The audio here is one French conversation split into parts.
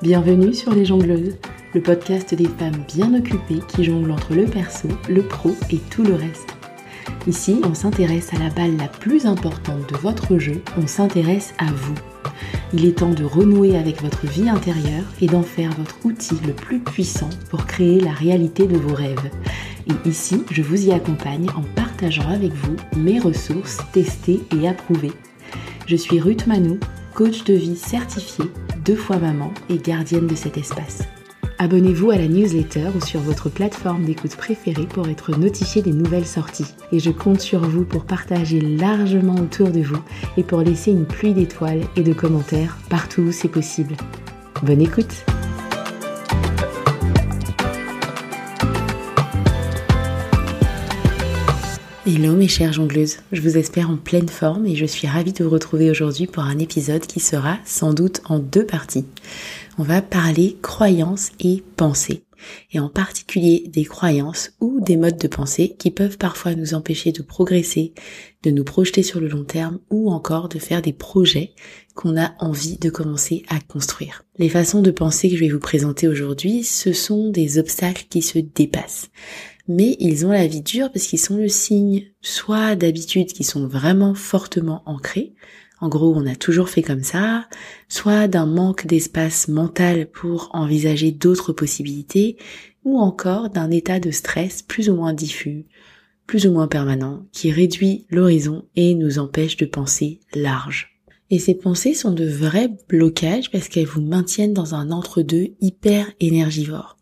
Bienvenue sur Les Jongleuses, le podcast des femmes bien occupées qui jonglent entre le perso, le pro et tout le reste. Ici, on s'intéresse à la balle la plus importante de votre jeu, on s'intéresse à vous. Il est temps de renouer avec votre vie intérieure et d'en faire votre outil le plus puissant pour créer la réalité de vos rêves. Et ici, je vous y accompagne en partageant avec vous mes ressources testées et approuvées. Je suis Ruth Manou, coach de vie certifiée, 2 fois maman et gardienne de cet espace. Abonnez-vous à la newsletter ou sur votre plateforme d'écoute préférée pour être notifié des nouvelles sorties. Et je compte sur vous pour partager largement autour de vous et pour laisser une pluie d'étoiles et de commentaires partout où c'est possible. Bonne écoute! Hello mes chères jongleuses, je vous espère en pleine forme et je suis ravie de vous retrouver aujourd'hui pour un épisode qui sera sans doute en 2 parties. On va parler croyances et pensées, et en particulier des croyances ou des modes de pensée qui peuvent parfois nous empêcher de progresser, de nous projeter sur le long terme ou encore de faire des projets qu'on a envie de commencer à construire. Les façons de penser que je vais vous présenter aujourd'hui, ce sont des obstacles qui se dépassent. Mais ils ont la vie dure parce qu'ils sont le signe soit d'habitudes qui sont vraiment fortement ancrées, en gros on a toujours fait comme ça, soit d'un manque d'espace mental pour envisager d'autres possibilités, ou encore d'un état de stress plus ou moins diffus, plus ou moins permanent, qui réduit l'horizon et nous empêche de penser large. Et ces pensées sont de vrais blocages parce qu'elles vous maintiennent dans un entre-deux hyper énergivore.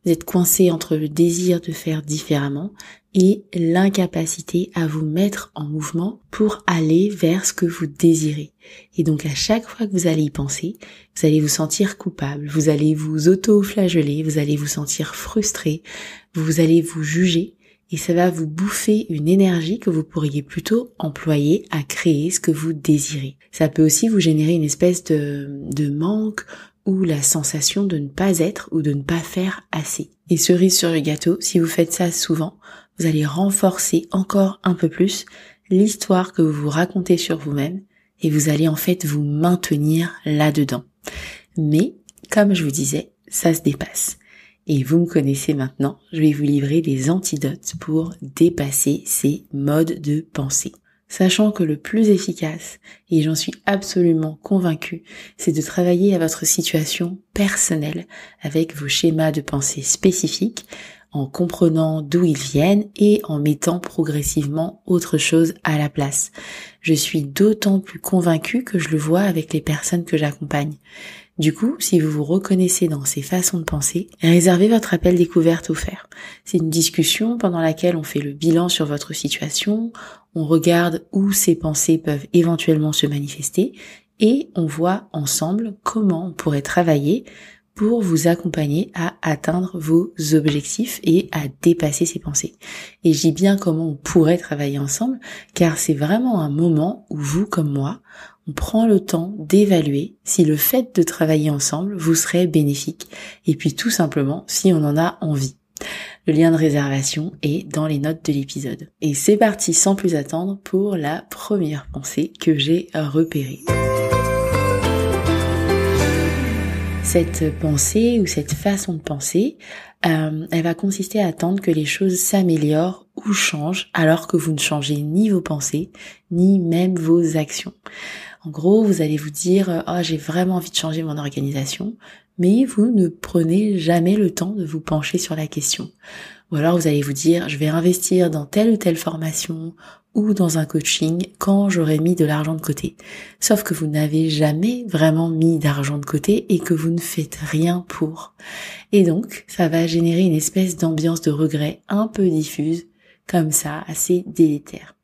Vous êtes coincé entre le désir de faire différemment et l'incapacité à vous mettre en mouvement pour aller vers ce que vous désirez. Et donc à chaque fois que vous allez y penser, vous allez vous sentir coupable, vous allez vous auto-flageller, vous allez vous sentir frustré, vous allez vous juger et ça va vous bouffer une énergie que vous pourriez plutôt employer à créer ce que vous désirez. Ça peut aussi vous générer une espèce de manque ou la sensation de ne pas être ou de ne pas faire assez. Et cerise sur le gâteau, si vous faites ça souvent, vous allez renforcer encore un peu plus l'histoire que vous vous racontez sur vous-même et vous allez en fait vous maintenir là-dedans. Mais, comme je vous disais, ça se dépasse. Et vous me connaissez maintenant, je vais vous livrer des antidotes pour dépasser ces modes de pensée. Sachant que le plus efficace, et j'en suis absolument convaincue, c'est de travailler à votre situation personnelle avec vos schémas de pensée spécifiques, en comprenant d'où ils viennent et en mettant progressivement autre chose à la place. Je suis d'autant plus convaincue que je le vois avec les personnes que j'accompagne. Du coup, si vous vous reconnaissez dans ces façons de penser, réservez votre appel découverte offert. C'est une discussion pendant laquelle on fait le bilan sur votre situation, on regarde où ces pensées peuvent éventuellement se manifester et on voit ensemble comment on pourrait travailler pour vous accompagner à atteindre vos objectifs et à dépasser ces pensées. Et je dis bien comment on pourrait travailler ensemble, car c'est vraiment un moment où vous, comme moi, on prend le temps d'évaluer si le fait de travailler ensemble vous serait bénéfique, et puis tout simplement si on en a envie. Le lien de réservation est dans les notes de l'épisode. Et c'est parti sans plus attendre pour la première pensée que j'ai repérée. Cette pensée ou cette façon de penser, elle va consister à attendre que les choses s'améliorent ou changent alors que vous ne changez ni vos pensées, ni même vos actions. En gros, vous allez vous dire « Oh, j'ai vraiment envie de changer mon organisation », mais vous ne prenez jamais le temps de vous pencher sur la question. Ou alors vous allez vous dire « Je vais investir dans telle ou telle formation » ou dans un coaching quand j'aurai mis de l'argent de côté. Sauf que vous n'avez jamais vraiment mis d'argent de côté et que vous ne faites rien pour. Et donc, ça va générer une espèce d'ambiance de regret un peu diffuse, comme ça, assez délétère.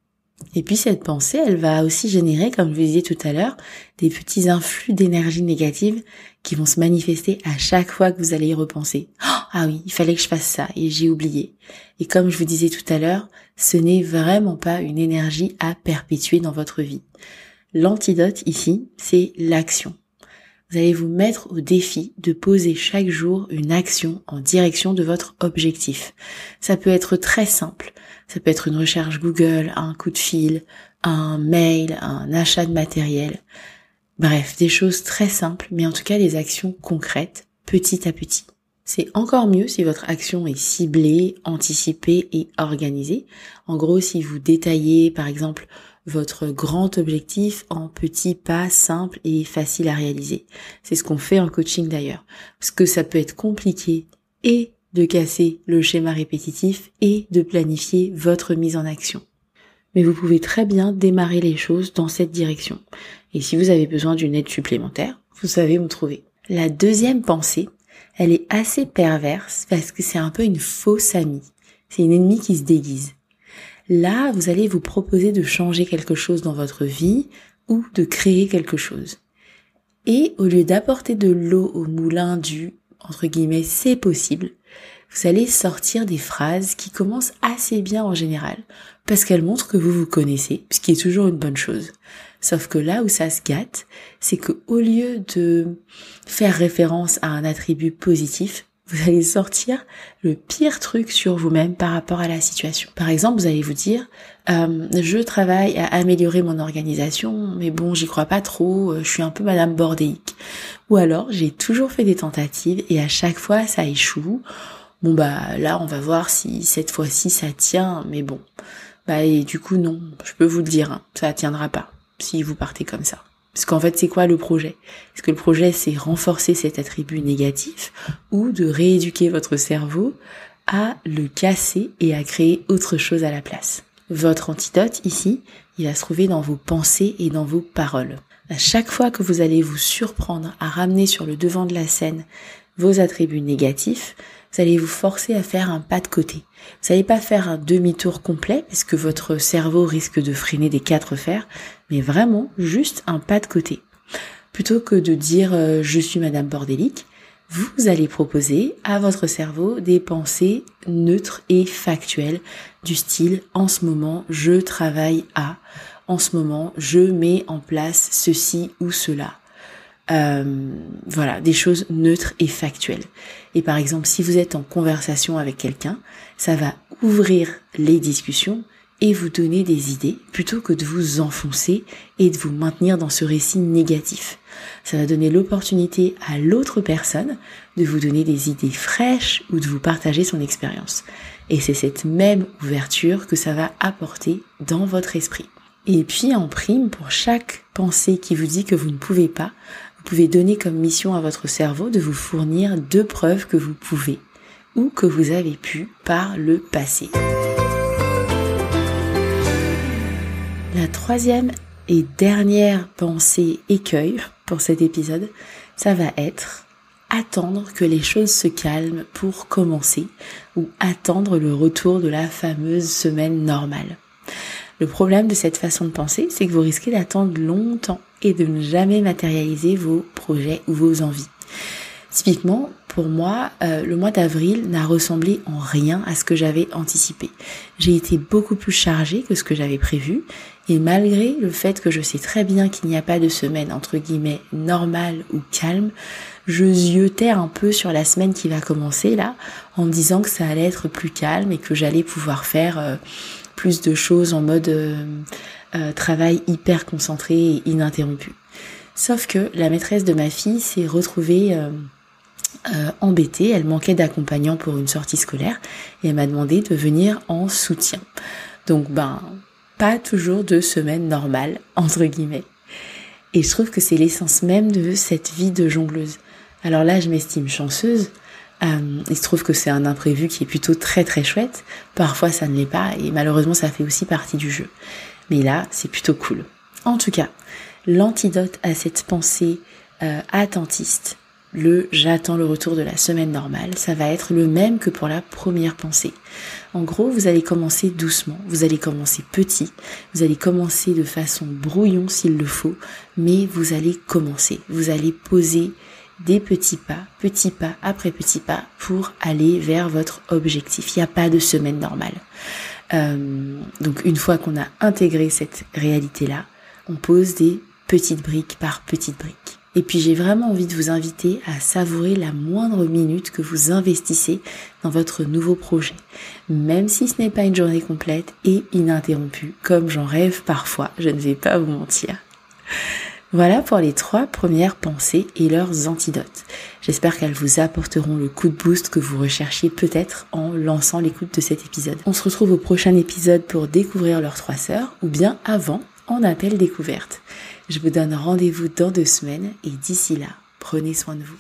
Et puis cette pensée, elle va aussi générer, comme je vous disais tout à l'heure, des petits influx d'énergie négative qui vont se manifester à chaque fois que vous allez y repenser. Ah oui, il fallait que je fasse ça et j'ai oublié. Et comme je vous disais tout à l'heure, ce n'est vraiment pas une énergie à perpétuer dans votre vie. L'antidote ici, c'est l'action. Vous allez vous mettre au défi de poser chaque jour une action en direction de votre objectif. Ça peut être très simple. Ça peut être une recherche Google, un coup de fil, un mail, un achat de matériel. Bref, des choses très simples, mais en tout cas des actions concrètes, petit à petit. C'est encore mieux si votre action est ciblée, anticipée et organisée. En gros, si vous détaillez par exemple votre grand objectif en petits pas simples et faciles à réaliser. C'est ce qu'on fait en coaching d'ailleurs. Parce que ça peut être compliqué et de casser le schéma répétitif et de planifier votre mise en action. Mais vous pouvez très bien démarrer les choses dans cette direction. Et si vous avez besoin d'une aide supplémentaire, vous savez où me trouver. La deuxième pensée, elle est assez perverse parce que c'est un peu une fausse amie. C'est une ennemie qui se déguise. Là, vous allez vous proposer de changer quelque chose dans votre vie ou de créer quelque chose. Et au lieu d'apporter de l'eau au moulin du, entre guillemets, c'est possible, vous allez sortir des phrases qui commencent assez bien en général, parce qu'elles montrent que vous vous connaissez, ce qui est toujours une bonne chose. Sauf que là où ça se gâte, c'est que au lieu de faire référence à un attribut positif, vous allez sortir le pire truc sur vous-même par rapport à la situation. Par exemple, vous allez vous dire je travaille à améliorer mon organisation, mais bon, j'y crois pas trop, je suis un peu madame bordélique. Ou alors, j'ai toujours fait des tentatives et à chaque fois, ça échoue. Bon bah là, on va voir si cette fois-ci ça tient, mais bon. Bah et du coup non, je peux vous le dire, ça tiendra pas si vous partez comme ça. Parce qu'en fait, c'est quoi le projet? Est-ce que le projet, c'est renforcer cet attribut négatif ou de rééduquer votre cerveau à le casser et à créer autre chose à la place? Votre antidote, ici, il va se trouver dans vos pensées et dans vos paroles. À chaque fois que vous allez vous surprendre à ramener sur le devant de la scène vos attributs négatifs, vous allez vous forcer à faire un pas de côté. Vous n'allez pas faire un demi-tour complet parce que votre cerveau risque de freiner des 4 fers, mais vraiment juste un pas de côté. Plutôt que de dire je suis madame bordélique, vous allez proposer à votre cerveau des pensées neutres et factuelles du style en ce moment je travaille à, en ce moment je mets en place ceci ou cela. Voilà, des choses neutres et factuelles. Et par exemple, si vous êtes en conversation avec quelqu'un, ça va ouvrir les discussions et vous donner des idées plutôt que de vous enfoncer et de vous maintenir dans ce récit négatif. Ça va donner l'opportunité à l'autre personne de vous donner des idées fraîches ou de vous partager son expérience. Et c'est cette même ouverture que ça va apporter dans votre esprit. Et puis en prime, pour chaque pensée qui vous dit que vous ne pouvez pas, vous pouvez donner comme mission à votre cerveau de vous fournir 2 preuves que vous pouvez ou que vous avez pu par le passé. La troisième et dernière pensée écueil pour cet épisode, ça va être attendre que les choses se calment pour commencer ou attendre le retour de la fameuse semaine normale. Le problème de cette façon de penser, c'est que vous risquez d'attendre longtemps et de ne jamais matérialiser vos projets ou vos envies. Typiquement, pour moi, le mois d'avril n'a ressemblé en rien à ce que j'avais anticipé. J'ai été beaucoup plus chargée que ce que j'avais prévu et malgré le fait que je sais très bien qu'il n'y a pas de semaine entre guillemets normale ou calme, je ziotais un peu sur la semaine qui va commencer là en me disant que ça allait être plus calme et que j'allais pouvoir faire plus de choses en mode travail hyper concentré et ininterrompu. Sauf que la maîtresse de ma fille s'est retrouvée embêtée, elle manquait d'accompagnant pour une sortie scolaire et elle m'a demandé de venir en soutien. Donc pas toujours de semaine normale, entre guillemets. Et je trouve que c'est l'essence même de cette vie de jongleuse. Alors là, je m'estime chanceuse. Il se trouve que c'est un imprévu qui est plutôt très très chouette. Parfois ça ne l'est pas et malheureusement ça fait aussi partie du jeu. Mais là c'est plutôt cool. En tout cas, l'antidote à cette pensée attentiste, j'attends le retour de la semaine normale, ça va être le même que pour la première pensée. En gros, vous allez commencer doucement, vous allez commencer petit, vous allez commencer de façon brouillon s'il le faut, mais vous allez commencer, vous allez poser des petits pas après petits pas pour aller vers votre objectif. Il n'y a pas de semaine normale. Donc une fois qu'on a intégré cette réalité-là, on pose des petites briques par petites briques. Et puis j'ai vraiment envie de vous inviter à savourer la moindre minute que vous investissez dans votre nouveau projet. Même si ce n'est pas une journée complète et ininterrompue, comme j'en rêve parfois, je ne vais pas vous mentir. Voilà pour les 3 premières pensées et leurs antidotes. J'espère qu'elles vous apporteront le coup de boost que vous recherchiez peut-être en lançant l'écoute de cet épisode. On se retrouve au prochain épisode pour découvrir leurs 3 sœurs ou bien avant en appel découverte. Je vous donne rendez-vous dans 2 semaines et d'ici là, prenez soin de vous.